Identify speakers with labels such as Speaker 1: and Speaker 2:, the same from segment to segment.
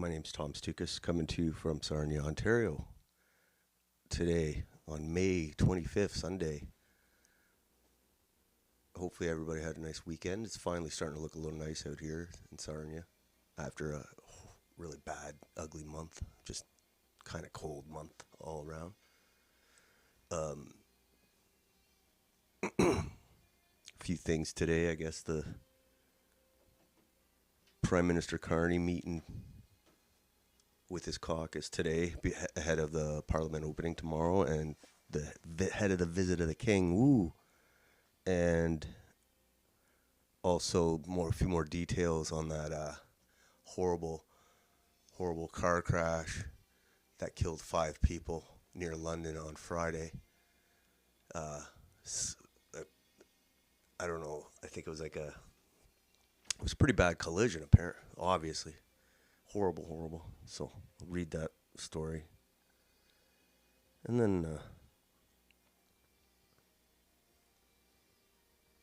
Speaker 1: My name's Tom Stoukas, coming to you from Sarnia, Ontario. Today, on May 25th, Sunday. Hopefully everybody had a nice weekend. It's finally starting to look a little nice out here in Sarnia after a really bad, ugly month. Just kind of cold month all around. A few things today. I guess the Prime Minister Carney meeting with his caucus today ahead of the Parliament opening tomorrow, and the head of the visit of the King. Woo! And also a few more details on that horrible car crash that killed 5 people near London on Friday. I don't know. I think it was it was a pretty bad collision, apparently. Obviously, horrible. So I'll read that story, and then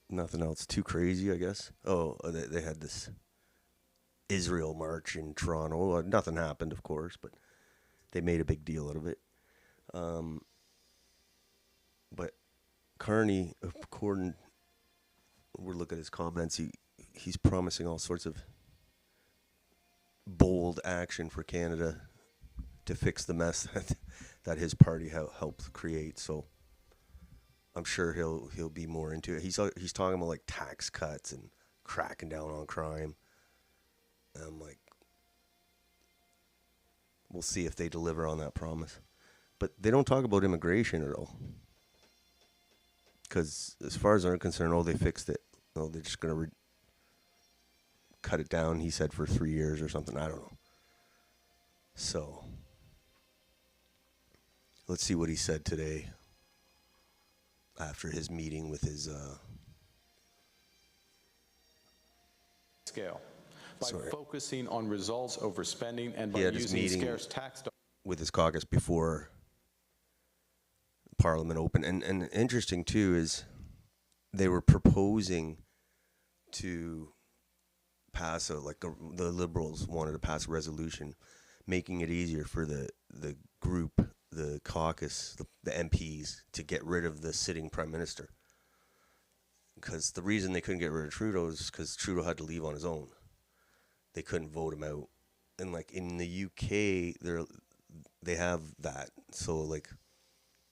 Speaker 1: nothing else too crazy, I guess. Oh, they had this Israel march in Toronto. Nothing happened, of course, but they made a big deal out of it. But Carney, according, we'll look at his comments. He's promising all sorts of bold action for Canada to fix the mess that his party helped create. So I'm sure he'll be more into it. He's talking about like tax cuts and cracking down on crime. And I'm like, we'll see if they deliver on that promise. But they don't talk about immigration at all. Because as far as I'm concerned, they fixed it. They're just going to cut it down, he said, for 3 years or something. I don't know. So let's see what he said today after his meeting with his
Speaker 2: scale by focusing on results over spending and by using scarce tax dollars
Speaker 1: with his caucus before Parliament opened. And interesting too is they were proposing to pass the Liberals wanted to pass a resolution making it easier for the group, the caucus, the MPs to get rid of the sitting prime minister. Because the reason they couldn't get rid of Trudeau is because Trudeau had to leave on his own. They couldn't vote him out. And like in the UK, they have that. So like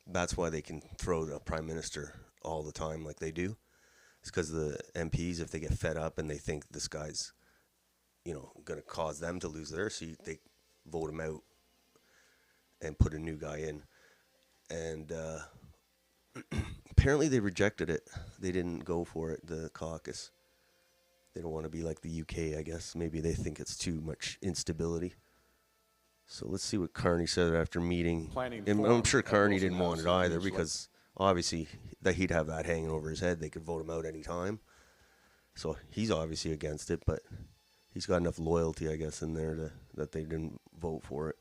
Speaker 1: that's why they can throw the prime minister all the time like they do. It's because the MPs, if they get fed up and they think this guy's, going to cause them to lose their seat, they vote him out and put a new guy in. And apparently they rejected it. They didn't go for it, the caucus. They don't want to be like the UK, I guess. Maybe they think it's too much instability. So let's see what Carney said after meeting. And I'm sure Carney didn't want it either because obviously that he'd have that hanging over his head. They could vote him out any time. So he's obviously against it, but he's got enough loyalty, I guess, in there that they didn't vote for it.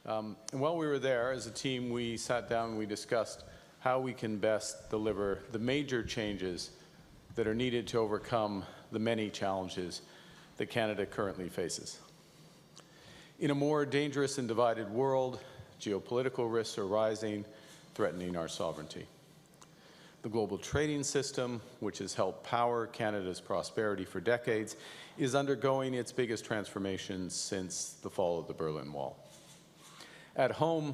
Speaker 2: And while we were there, as a team, we sat down and we discussed how we can best deliver the major changes that are needed to overcome the many challenges that Canada currently faces. In a more dangerous and divided world, geopolitical risks are rising, threatening our sovereignty. The global trading system, which has helped power Canada's prosperity for decades, is undergoing its biggest transformation since the fall of the Berlin Wall. At home,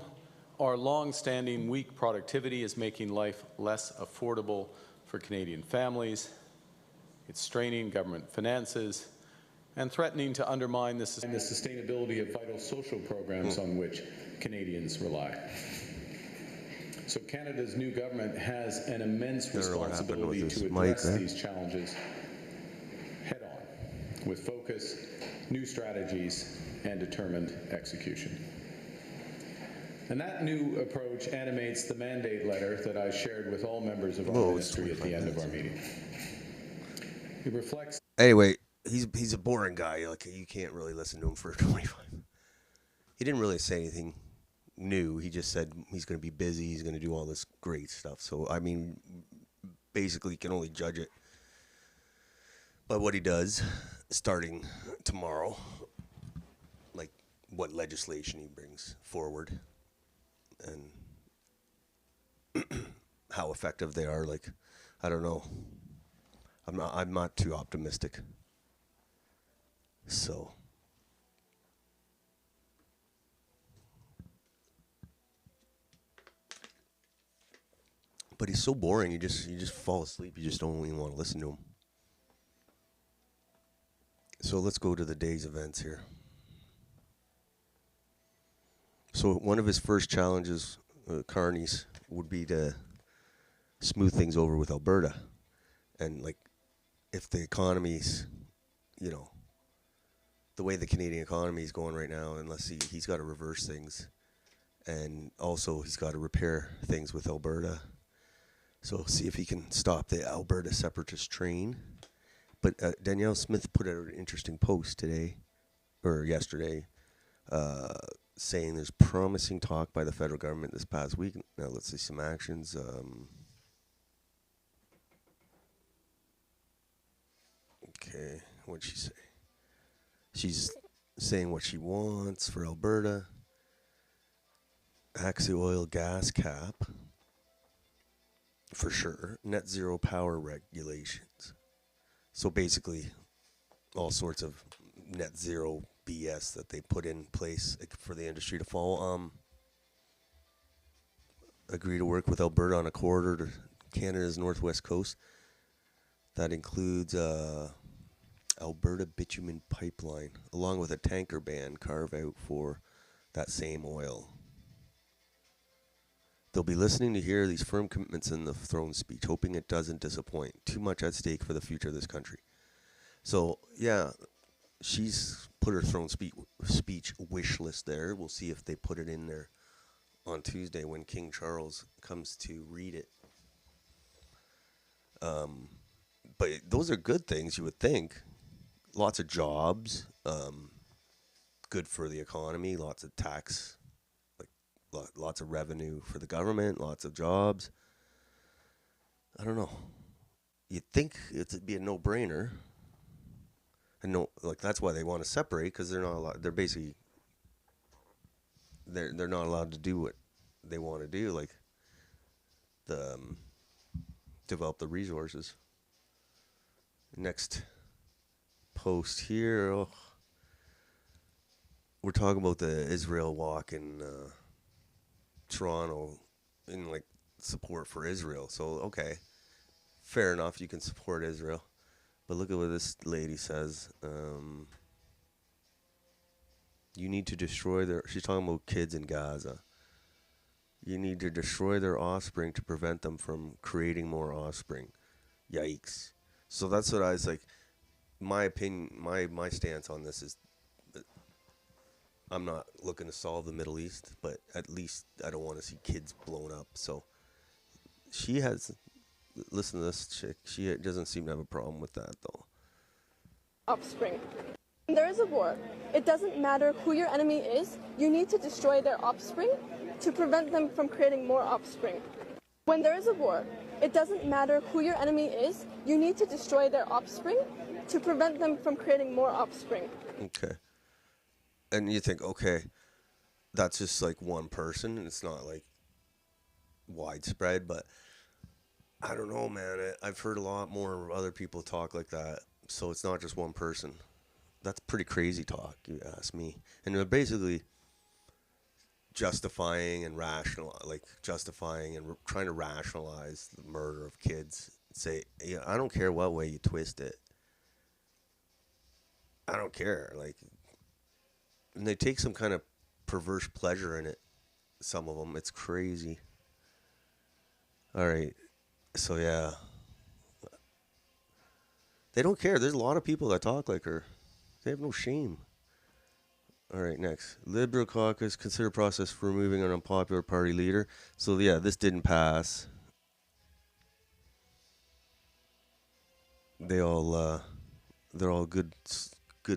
Speaker 2: our long-standing weak productivity is making life less affordable for Canadian families. It's straining government finances and threatening to undermine the sustainability of vital social programs on which Canadians rely. So Canada's new government has an immense responsibility to address these challenges head-on, with focus, new strategies, and determined execution. And that new approach animates the mandate letter that I shared with all members of our ministry at the end of our meeting. It reflects...
Speaker 1: Anyway, he's a boring guy. Like, you can't really listen to him for 25. He didn't really say anything new. He just said he's going to be busy. He's going to do all this great stuff. So, I mean, basically, you can only judge it by what he does starting tomorrow. what legislation he brings forward and how effective they are. Like, I don't know. I'm not too optimistic. So but he's so boring. You just fall asleep. You just don't even want to listen to him. So let's go to the day's events here. So one of his first challenges, Carney's, would be to smooth things over with Alberta. And, like, if the economy's, you know, the way the Canadian economy is going right now, unless he's got to reverse things. And also he's got to repair things with Alberta. So see if he can stop the Alberta separatist train. But Danielle Smith put out an interesting post today, or yesterday, saying there's promising talk by the federal government this past week. Now let's see some actions. Okay, what'd she say? She's saying what she wants for Alberta. Axe the oil gas cap, for sure. Net zero power regulations. So basically, all sorts of net zero BS that they put in place for the industry to follow. Agree to work with Alberta on a corridor to Canada's northwest coast. That includes Alberta bitumen pipeline, along with a tanker ban carve out for that same oil. They'll be listening to hear these firm commitments in the throne speech, hoping it doesn't disappoint. Too much at stake for the future of this country. So, yeah, she's put her throne speech wish list there. We'll see if they put it in there on Tuesday when King Charles comes to read it. But those are good things, you would think. Lots of jobs, good for the economy, lots of tax, lots of revenue for the government, lots of jobs. I don't know. You'd think it'd be a no-brainer. And no, like, that's why they want to separate, because they're not allowed. They're basically they're not allowed to do what they want to do, like the develop the resources. Next post here. Oh, we're talking about the Israel walk in Toronto in, like, support for Israel. So, okay, fair enough, you can support Israel. But look at what this lady says. You need to destroy their... She's talking about kids in Gaza. You need to destroy their offspring to prevent them from creating more offspring. Yikes. So that's what I was like... My opinion, my stance on this is... I'm not looking to solve the Middle East, but at least I don't want to see kids blown up. So she has... Listen to this chick. She doesn't seem to have a problem with that, though.
Speaker 3: Offspring. When there is a war, it doesn't matter who your enemy is, you need to destroy their offspring to prevent them from creating more offspring. When there is a war, it doesn't matter who your enemy is, you need to destroy their offspring to prevent them from creating more offspring.
Speaker 1: Okay. And you think, okay, that's just like one person, and it's not like widespread, but I don't know, man. I've heard a lot more other people talk like that, so it's not just one person. That's pretty crazy talk, you ask me. And they're basically justifying and trying to rationalize the murder of kids. Say, yeah, I don't care what way you twist it. I don't care. Like, and they take some kind of perverse pleasure in it. Some of them, it's crazy. All right. So, yeah. They don't care. There's a lot of people that talk like her. They have no shame. All right, next. Liberal caucus, consider process for removing an unpopular party leader. So, yeah, this didn't pass. They're all good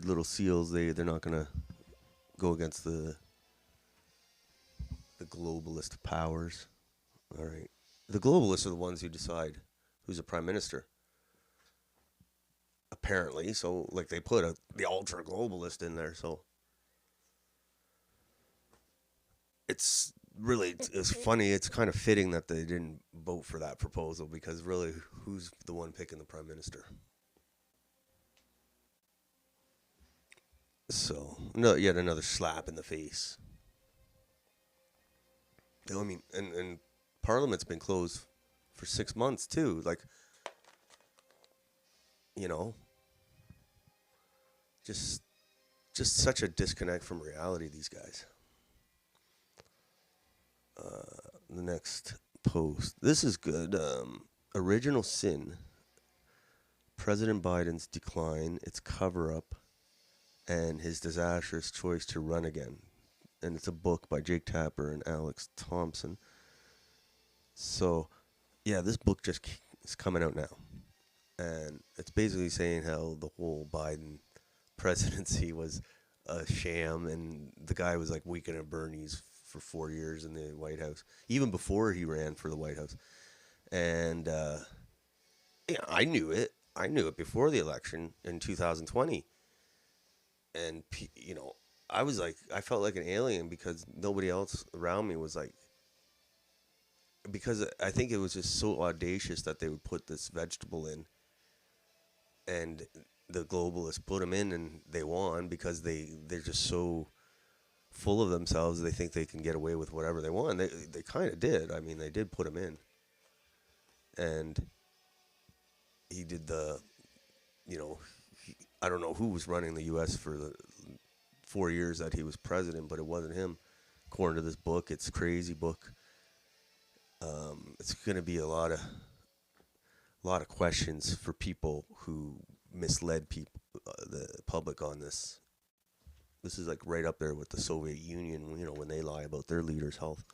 Speaker 1: little seals. They're not going to go against the globalist powers. All right. The globalists are the ones who decide who's a prime minister. Apparently. So, like, they put the ultra globalist in there. So, it's really, it's funny. It's kind of fitting that they didn't vote for that proposal, because really, who's the one picking the prime minister? So, no, yet another slap in the face. I mean, and Parliament's been closed for 6 months too. Like, you know, just such a disconnect from reality. These guys. The next post. This is good. Original Sin. President Biden's decline, its cover-up, and his disastrous choice to run again. And it's a book by Jake Tapper and Alex Thompson. So, yeah, this book just is coming out now. And it's basically saying how the whole Biden presidency was a sham, and the guy was like weekend at Bernie's for 4 years in the White House, even before he ran for the White House. And yeah, I knew it. I knew it before the election in 2020. And, you know, I was like, I felt like an alien because nobody else around me was like, because I think it was just so audacious that they would put this vegetable in, and the globalists put them in, and they won because they're just so full of themselves. They think they can get away with whatever they want. They kind of did. I mean, they did put him in, and he did the, you know, I don't know who was running the U.S. for the 4 years that he was president, but it wasn't him. According to this book, it's a crazy book. It's going to be a lot of questions for people who misled the public on this. This is like right up there with the Soviet Union, you know, when they lie about their leaders' health.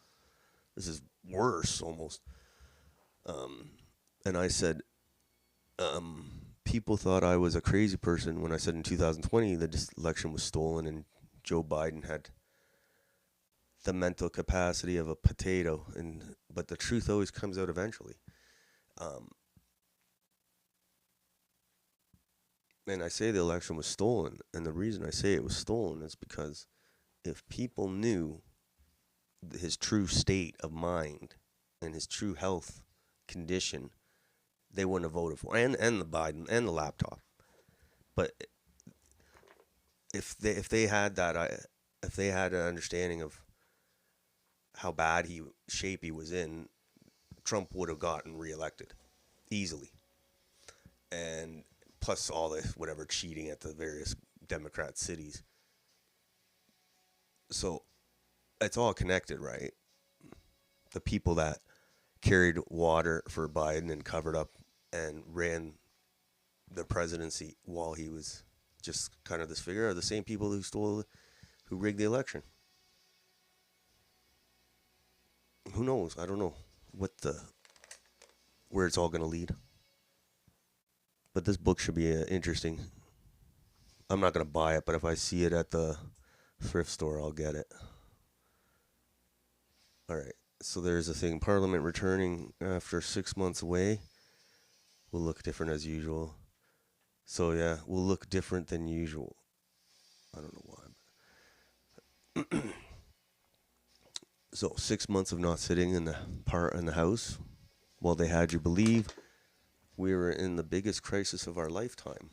Speaker 1: This is worse almost. And I said, people thought I was a crazy person when I said in 2020 the election was stolen and Joe Biden had the mental capacity of a potato, but the truth always comes out eventually. And I say the election was stolen, and the reason I say it was stolen is because if people knew his true state of mind and his true health condition, they wouldn't have voted for and the Biden and the laptop. But if they had an understanding of how bad shape he was in, Trump would have gotten reelected easily. And plus all the whatever cheating at the various Democrat cities. So it's all connected, right? The people that carried water for Biden and covered up and ran the presidency while he was just kind of this figure are the same people who rigged the election. Who knows? I don't know where it's all going to lead. But this book should be interesting. I'm not going to buy it, but if I see it at the thrift store, I'll get it. All right. So there's a thing. Parliament returning after 6 months away will look different as usual. So, yeah, we'll look different than usual. I don't know why. So 6 months of not sitting in the House. Well, they had you believe we were in the biggest crisis of our lifetime.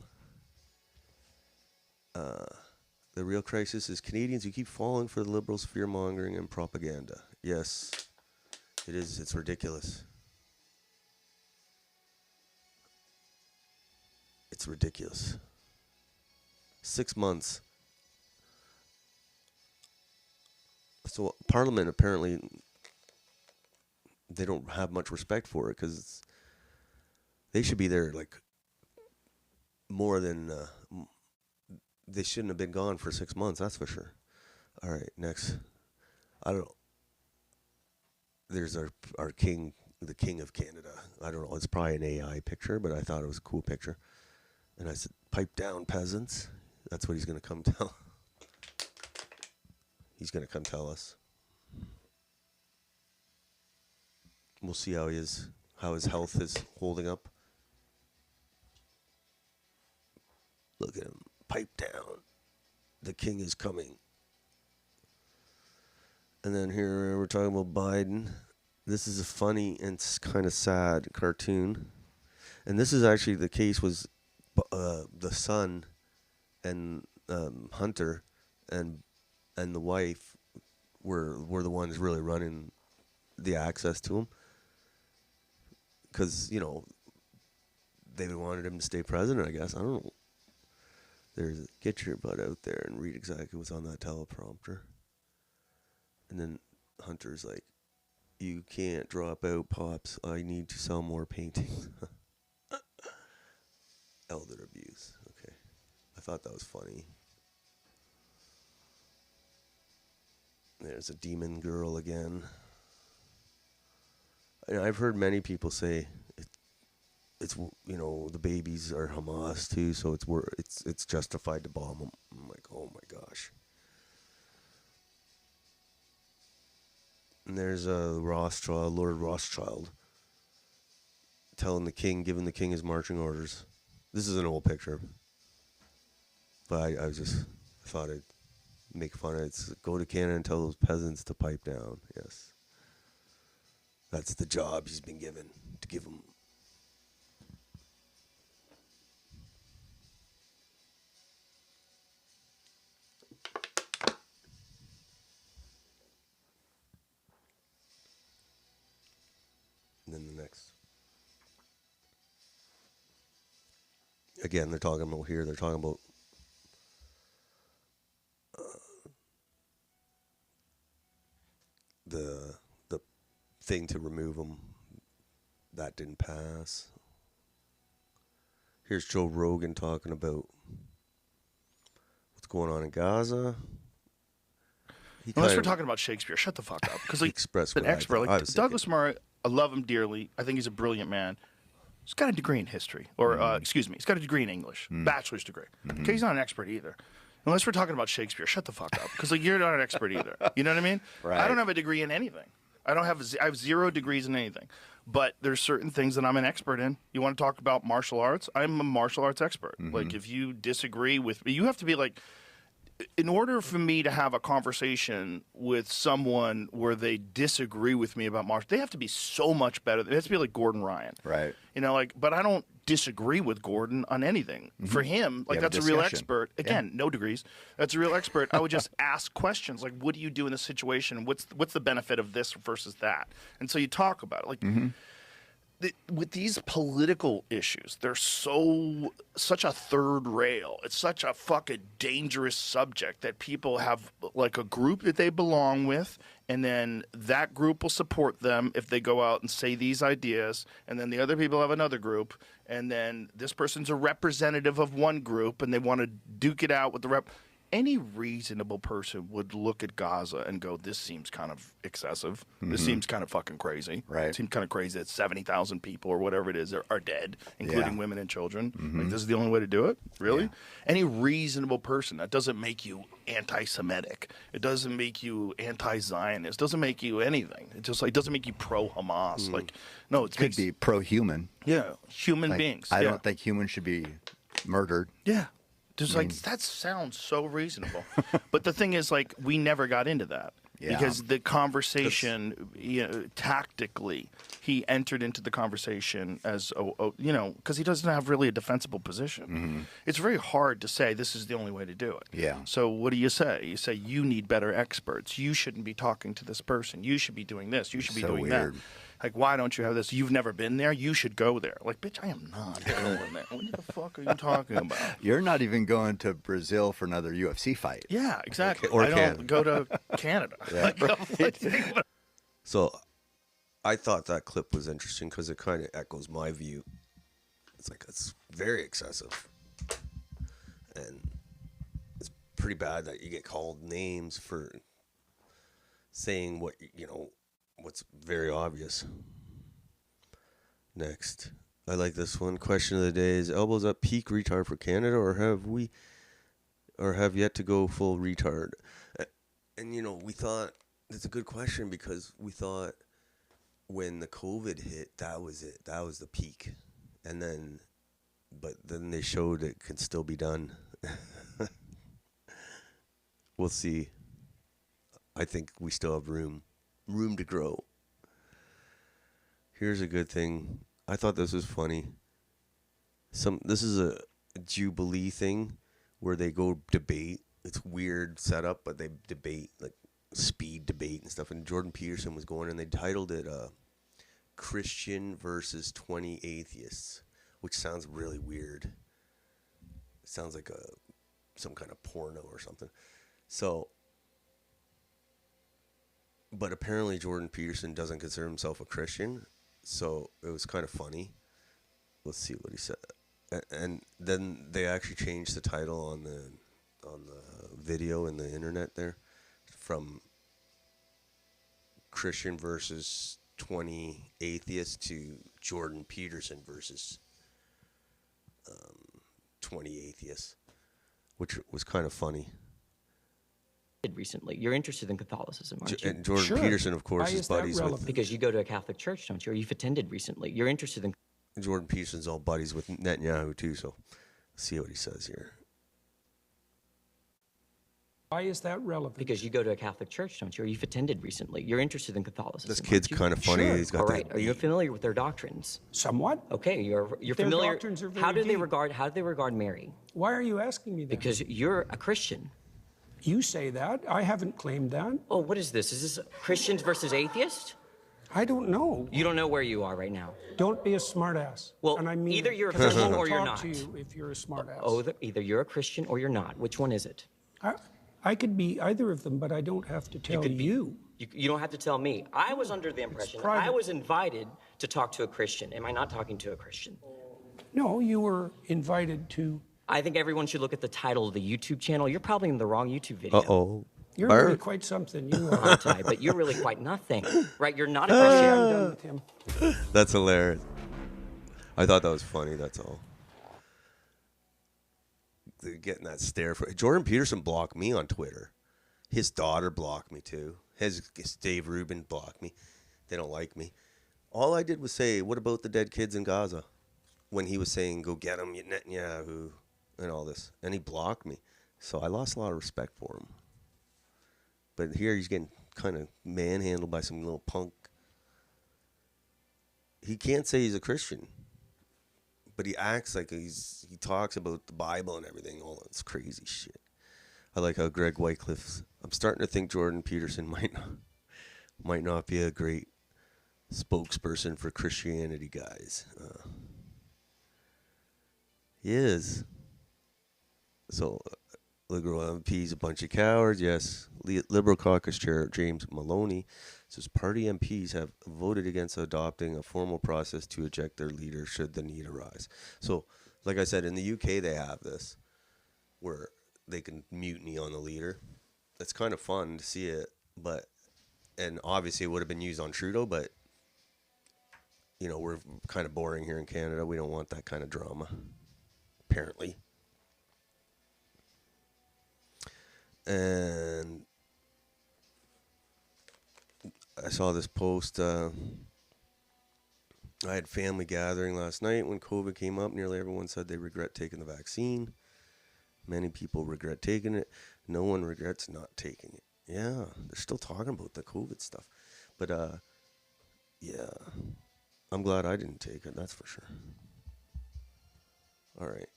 Speaker 1: The real crisis is Canadians who keep falling for the Liberals' fear-mongering and propaganda. Yes, it is. It's ridiculous. It's ridiculous. 6 months. So Parliament, apparently, they don't have much respect for it because they should be there like more than... they shouldn't have been gone for 6 months, that's for sure. All right, next. I don't know. There's our king, the king of Canada. I don't know. It's probably an AI picture, but I thought it was a cool picture. And I said, pipe down, peasants. That's what he's going to come tell. He's going to come tell us. We'll see how his health is holding up. Look at him. Pipe down. The king is coming. And then here we're talking about Biden. This is a funny and kind of sad cartoon. And this is actually the case was the son and Hunter and the wife were the ones really running the access to him. Because, they wanted him to stay president, I guess. I don't know. Get your butt out there and read exactly what's on that teleprompter. And then Hunter's like, you can't drop out, Pops. I need to sell more paintings. Elder abuse. Okay. I thought that was funny. There's a demon girl again. I've heard many people say it's the babies are Hamas too, so it's justified to bomb them. I'm like, oh my gosh. And there's Lord Rothschild, giving the king his marching orders. This is an old picture, but I thought I'd make fun of it. It's go to Canada and tell those peasants to pipe down. Yes. That's the job he's been given, to give them. And then the next. Again, they're talking about the thing to remove them. That didn't pass. Here's Joe Rogan talking about what's going on in Gaza.
Speaker 4: Unless we're talking about Shakespeare, shut the fuck up. Because
Speaker 1: expressed
Speaker 4: an expert like Douglas Murray, I love him dearly. I think he's a brilliant man. He's got a degree in history, or he's got a degree in English, bachelor's degree. Okay, he's not an expert either. Unless we're talking about Shakespeare, shut the fuck up. Because you're not an expert either. You know what I mean?
Speaker 5: Right.
Speaker 4: I don't have a degree in anything. I have 0 degrees in anything. But there's certain things that I'm an expert in. You want to talk about martial arts? I'm a martial arts expert. Like, if you disagree with me, you have to be like, in order for me to have a conversation with someone where they disagree with me about martial, they have to be so much better. It has to be like Gordon Ryan.
Speaker 5: Right.
Speaker 4: But I don't disagree with Gordon on anything. For him, that's a real expert. Again, no degrees. That's a real expert. I would just ask questions like, what do you do in this situation? What's the benefit of this versus that? And so you talk about it. With these political issues, they're such a third rail. It's such a fucking dangerous subject that people have like a group that they belong with, and then that group will support them if they go out and say these ideas, and then the other people have another group, and then this person's a representative of one group, and they want to duke it out with the rep. Any reasonable person would look at Gaza and go, this seems kind of excessive. This seems kind of fucking crazy.
Speaker 5: Right.
Speaker 4: It seems kind of crazy that 70,000 people or whatever it is are dead, including women and children. Like, this is the only way to do it? Really? Yeah. Any reasonable person, that doesn't make you anti-Semitic. It doesn't make you anti-Zionist. It doesn't make you anything. It just doesn't make you pro-Hamas. No, it
Speaker 5: could be pro-human.
Speaker 4: Yeah, human beings.
Speaker 5: I don't think humans should be murdered.
Speaker 4: Yeah. That sounds so reasonable. But the thing is, we never got into that.
Speaker 5: Yeah.
Speaker 4: Because the conversation, tactically, he entered into the conversation as, because he doesn't have really a defensible position. It's very hard to say this is the only way to do it.
Speaker 5: Yeah.
Speaker 4: So what do you say? You say you need better experts. You shouldn't be talking to this person. You should be doing this. You should be doing that. Like, why don't you have this? You've never been there. You should go there. Like, bitch, I am not going there. What the fuck are you talking about?
Speaker 5: You're not even going to Brazil for another UFC fight.
Speaker 4: Yeah, exactly.
Speaker 1: Or
Speaker 4: I don't go to Canada.
Speaker 5: Yeah,
Speaker 1: So I thought that clip was interesting because it kind of echoes my view. It's very excessive. And it's pretty bad that you get called names for saying what's very obvious. Next. I like this one. Question of the day is elbows up peak retard for Canada or have yet to go full retard? And we thought it's a good question because we thought when the COVID hit, that was it. That was the peak. But then they showed it can still be done. We'll see. I think we still have room to grow. Here's a good thing. I thought this was funny. This is a Jubilee thing where they go debate. It's weird setup, but they debate, like speed debate and stuff. And Jordan Peterson was going, and they titled it Christian versus 20 Atheists, which sounds really weird. It sounds like some kind of porno or something. So, but apparently Jordan Peterson doesn't consider himself a Christian, so it was kind of funny. Let's see what he said. And then they actually changed the title on the video in the internet there from Christian versus 20 Atheists to Jordan Peterson versus 20 Atheists, which was kind of funny.
Speaker 6: Recently, you're interested in Catholicism, aren't you?
Speaker 1: And Jordan Peterson, of course, is buddies with...
Speaker 6: Because you go to a Catholic church, don't you? Or you've attended recently. You're interested in...
Speaker 1: Jordan Peterson's all buddies with Netanyahu, too, so let's see what he says here.
Speaker 7: Why is that relevant?
Speaker 6: Because you go to a Catholic church, don't you? Or you've attended recently. You're interested in Catholicism.
Speaker 1: This kid's kind of funny.
Speaker 7: Sure.
Speaker 1: He's got
Speaker 6: all right. Are you familiar with their doctrines?
Speaker 7: Somewhat.
Speaker 6: Okay, you're
Speaker 7: Their
Speaker 6: familiar.
Speaker 7: doctrines are very
Speaker 6: How do they
Speaker 7: deep.
Speaker 6: regard Mary?
Speaker 7: Why are you asking me that?
Speaker 6: Because you're a Christian.
Speaker 7: You say that. I haven't claimed that.
Speaker 6: Oh, what is this? Is this Christians versus atheists?
Speaker 7: I don't know.
Speaker 6: You don't know where you are right now.
Speaker 7: Don't be a smartass.
Speaker 6: Well,
Speaker 7: and I mean
Speaker 6: either you're a
Speaker 7: 'cause I
Speaker 6: Christian
Speaker 7: won't
Speaker 6: or you're
Speaker 7: talk
Speaker 6: not.
Speaker 7: to you if you're a smartass.
Speaker 6: Oh, either you're a Christian or you're not. Which one is it?
Speaker 7: I could be either of them, but I don't have to tell you.
Speaker 6: You don't have to tell me. I was under the impression
Speaker 7: private.
Speaker 6: I was invited to talk to a Christian. Am I not talking to a Christian?
Speaker 7: No, you were invited to.
Speaker 6: I think everyone should look at the title of the YouTube channel. You're probably in the wrong YouTube video.
Speaker 1: Uh-oh.
Speaker 7: You're really quite something. You are.
Speaker 6: Aren't I? But you're really quite nothing. Right? You're not a
Speaker 7: Okay,
Speaker 6: Christian.
Speaker 7: I'm done with him.
Speaker 1: That's hilarious. I thought that was funny, that's all. They're getting that stare. Jordan Peterson blocked me on Twitter. His daughter blocked me, too. His Dave Rubin blocked me. They don't like me. All I did was say, what about the dead kids in Gaza? When he was saying, go get them, Netanyahu, and all this. And he blocked me. So I lost a lot of respect for him. But here he's getting kind of manhandled by some little punk. He can't say he's a Christian. But he acts like he talks about the Bible and everything. All that's crazy shit. I like how Greg Wycliffe's... I'm starting to think Jordan Peterson might not be a great spokesperson for Christianity, guys. He is. So, Liberal MPs, a bunch of cowards. Yes, Liberal caucus chair James Maloney says party MPs have voted against adopting a formal process to eject their leader should the need arise. So, like I said, in the UK they have this where they can mutiny on the leader. It's kind of fun to see it, and obviously it would have been used on Trudeau, but you know, we're kind of boring here in Canada. We don't want that kind of drama, apparently. And I saw this post. I had family gathering last night when COVID came up. Nearly everyone said they regret taking the vaccine. Many people regret taking it. No one regrets not taking it. Yeah, they're still talking about the COVID stuff. But, yeah, I'm glad I didn't take it, that's for sure. All right.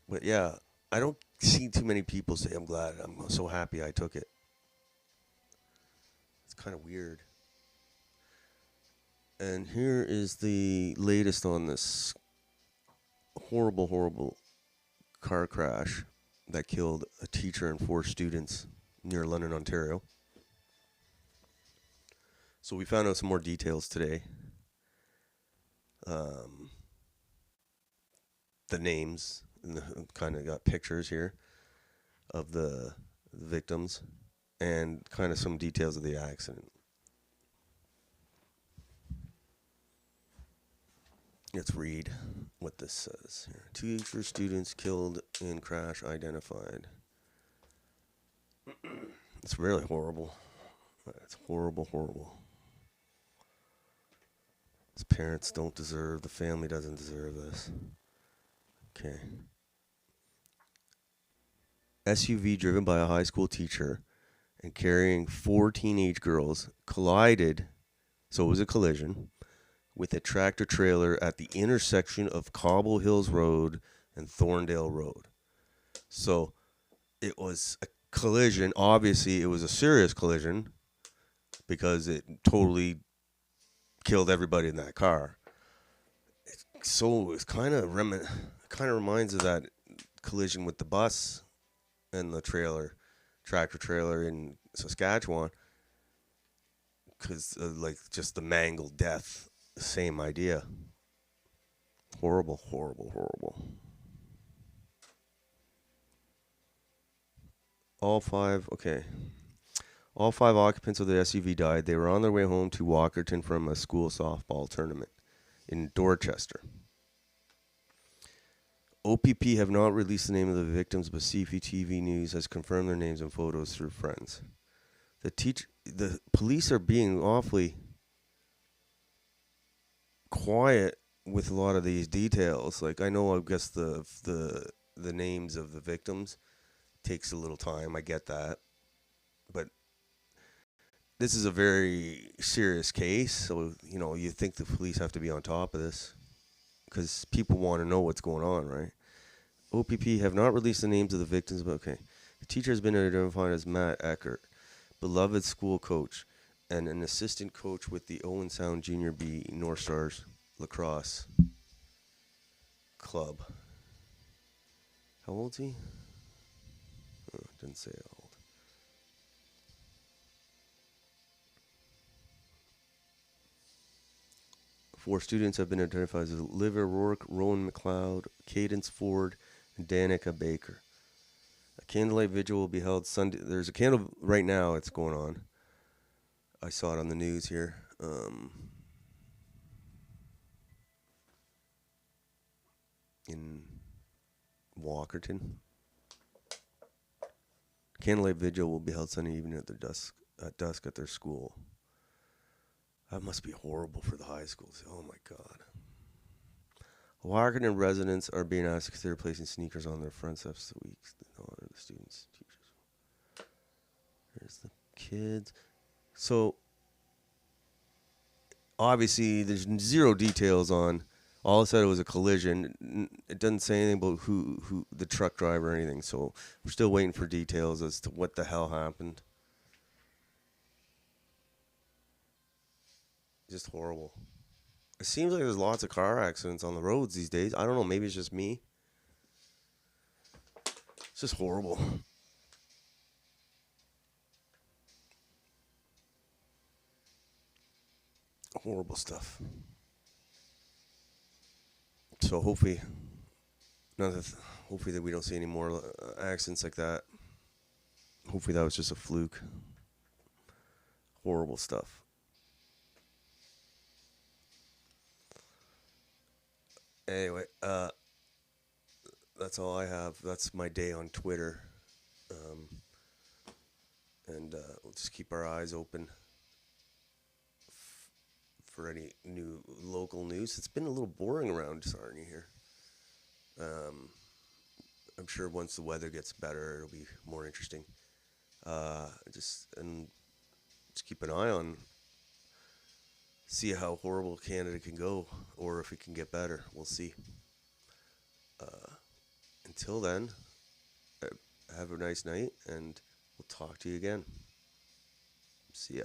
Speaker 1: But, yeah, I don't see too many people say, I'm glad, I'm so happy I took it. It's kind of weird. And here is the latest on this horrible, horrible car crash that killed a teacher and 4 students near London, Ontario. So we found out some more details today. The names, and kind of got pictures here of the victims and kind of some details of the accident. Let's read what this says here. 2 teacher students killed in crash identified. It's really horrible. It's horrible, horrible. His parents don't deserve, the family doesn't deserve this. Okay. SUV driven by a high school teacher and carrying 4 teenage girls collided, so it was a collision, with a tractor trailer at the intersection of Cobble Hills Road and Thorndale Road. So it was a collision. Obviously, it was a serious collision because it totally killed everybody in that car. So it's kind of reminds of that collision with the bus and the tractor trailer in Saskatchewan, because like just the mangled death, same idea. Horrible, horrible, horrible. All five occupants of the SUV died. They were on their way home to Walkerton from a school softball tournament in Dorchester. OPP have not released the name of the victims, but CCTV News has confirmed their names and photos through friends. The police are being awfully quiet with a lot of these details. Like, I guess the names of the victims takes a little time. I get that. But this is a very serious case, so, you think the police have to be on top of this because people want to know what's going on, right? OPP have not released the names of the victims, but okay. The teacher has been identified as Matt Eckert, beloved school coach, and an assistant coach with the Owen Sound Junior B North Stars lacrosse club. How old is he? Oh, didn't say how old. Four students have been identified as Liv O'Rourke, Rowan McLeod, Cadence Ford, and Danica Baker. A candlelight vigil will be held Sunday. There's a candle right now. It's going on. I saw it on the news here. In Walkerton. Candlelight vigil will be held Sunday evening at dusk at their school. That must be horrible for the high schools. Oh my God. Walkerton residents are being asked to consider placing sneakers on their front steps the weeks in honor of the students, teachers. There's the kids. So obviously there's zero details on. All it said it was a collision. It doesn't say anything about who the truck driver or anything. So we're still waiting for details as to what the hell happened. Just horrible. It seems like there's lots of car accidents on the roads these days. I don't know. Maybe it's just me. It's just horrible. Horrible stuff. So hopefully that we don't see any more accidents like that. Hopefully that was just a fluke. Horrible stuff. Anyway, that's all I have. That's my day on Twitter. And we'll just keep our eyes open for any new local news. It's been a little boring around Sarnia here. I'm sure once the weather gets better, it'll be more interesting. Just keep an eye on, see how horrible Canada can go, or if it can get better. We'll see. Until then, have a nice night, and we'll talk to you again. See ya.